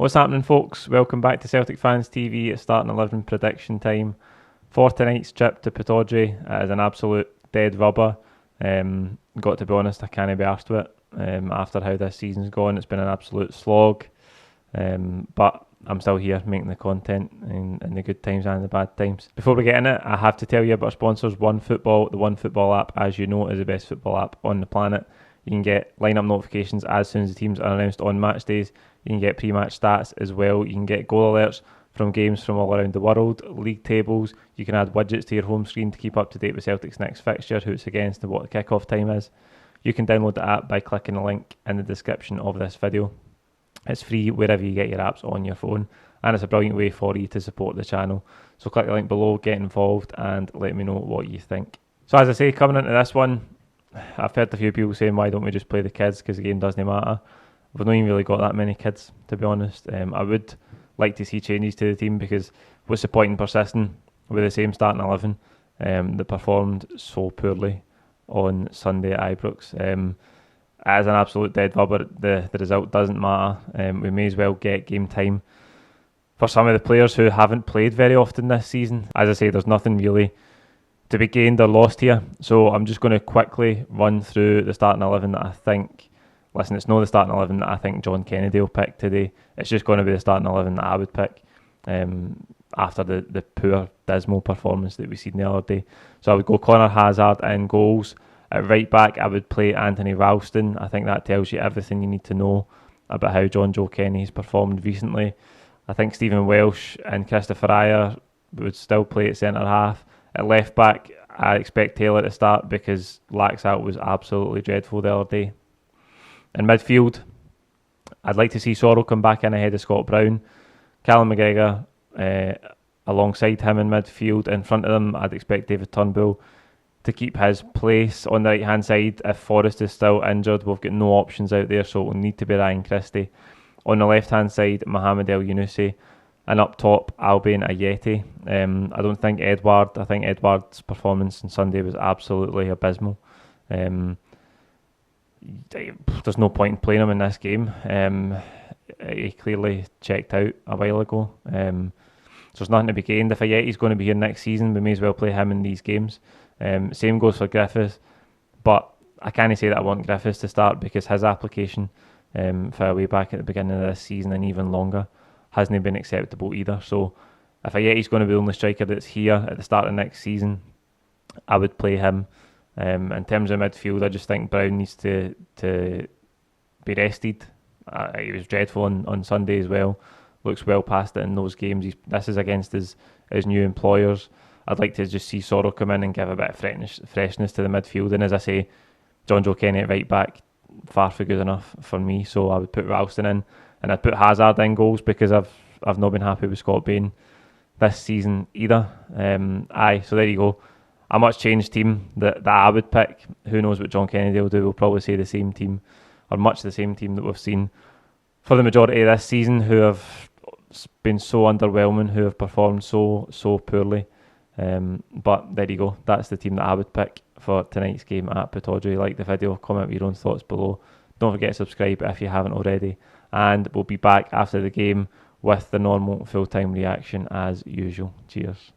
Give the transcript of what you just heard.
What's happening, folks? Welcome back to Celtic Fans TV. It's starting 11 prediction time for tonight's trip to Pittodrie. It is an absolute dead rubber. Got to be honest, I can't be arsed with it. After how this season's gone, it's been an absolute slog. But I'm still here making the content in the good times and the bad times. Before we get in it, I have to tell you about our sponsors, OneFootball. The OneFootball app, as you know, is the best football app on the planet. You can get lineup notifications as soon as the teams are announced on match days. You can get pre-match stats as well. You can get goal alerts from games from all around the world, league tables. You can add widgets to your home screen to keep up to date with Celtic's next fixture, who it's against and what the kick-off time is. You can download the app by clicking the link in the description of this video. It's free wherever you get your apps on your phone, and it's a brilliant way for you to support the channel. So click the link below, get involved, and let me know what you think. So as I say, coming into this one, I've heard a few people saying, why don't we just play the kids, because the game doesn't matter. We've not even really got that many kids, to be honest. I would like to see changes to the team, because what's the point in persisting with the same starting 11 that performed so poorly on Sunday at Ibrox? As an absolute dead rubber, the result doesn't matter. We may as well get game time for some of the players who haven't played very often this season. As I say, there's nothing really to be gained or lost here. So I'm just going to quickly run through the starting 11 that I think... Listen, it's not the starting 11 that I think John Kennedy will pick today. It's just going to be the starting 11 that I would pick after the poor, dismal performance that we seen the other day. So I would go Connor Hazard in goals. At right back, I would play Anthony Ralston. I think that tells you everything you need to know about how John Joe Kenny has performed recently. I think Stephen Welsh and Christopher Ayer would still play at centre half. At left back, I expect Taylor to start because Laxalt was absolutely dreadful the other day. In midfield, I'd like to see Sorrell come back in ahead of Scott Brown. Callum McGregor alongside him in midfield. In front of them, I'd expect David Turnbull to keep his place on the right-hand side. If Forrest is still injured, we've got no options out there, so it will need to be Ryan Christie. On the left-hand side, Mohamed El Yunusi. And up top, Albion Ayeti. I don't think Edward. I think Edward's performance on Sunday was absolutely abysmal. There's no point in playing him in this game. He clearly checked out a while ago. So there's nothing to be gained. If Ayeti's going to be here next season, we may as well play him in these games. Same goes for Griffiths. But I can't say that I want Griffiths to start because his application for way back at the beginning of this season and even longer hasn't been acceptable either. So if Ayeti's going to be the only striker that's here at the start of next season, I would play him. In terms of midfield, I just think Brown needs to be rested. He was dreadful on Sunday as well. Looks well past it in those games. This is against his new employers. I'd like to just see Sorrell come in and give a bit of freshness to the midfield. And as I say, John Joe Kenny at right back, far from good enough for me. So I would put Ralston in, and I'd put Hazard in goals because I've not been happy with Scott Bain this season either. So there you go. A much changed team that I would pick. Who knows what John Kennedy will do? We'll probably say the same team, or much the same team that we've seen for the majority of this season, who have been so underwhelming, who have performed so poorly. But there you go. That's the team that I would pick for tonight's game at Pittodrie. Like the video, comment with your own thoughts below. Don't forget to subscribe if you haven't already. And we'll be back after the game with the normal full-time reaction as usual. Cheers.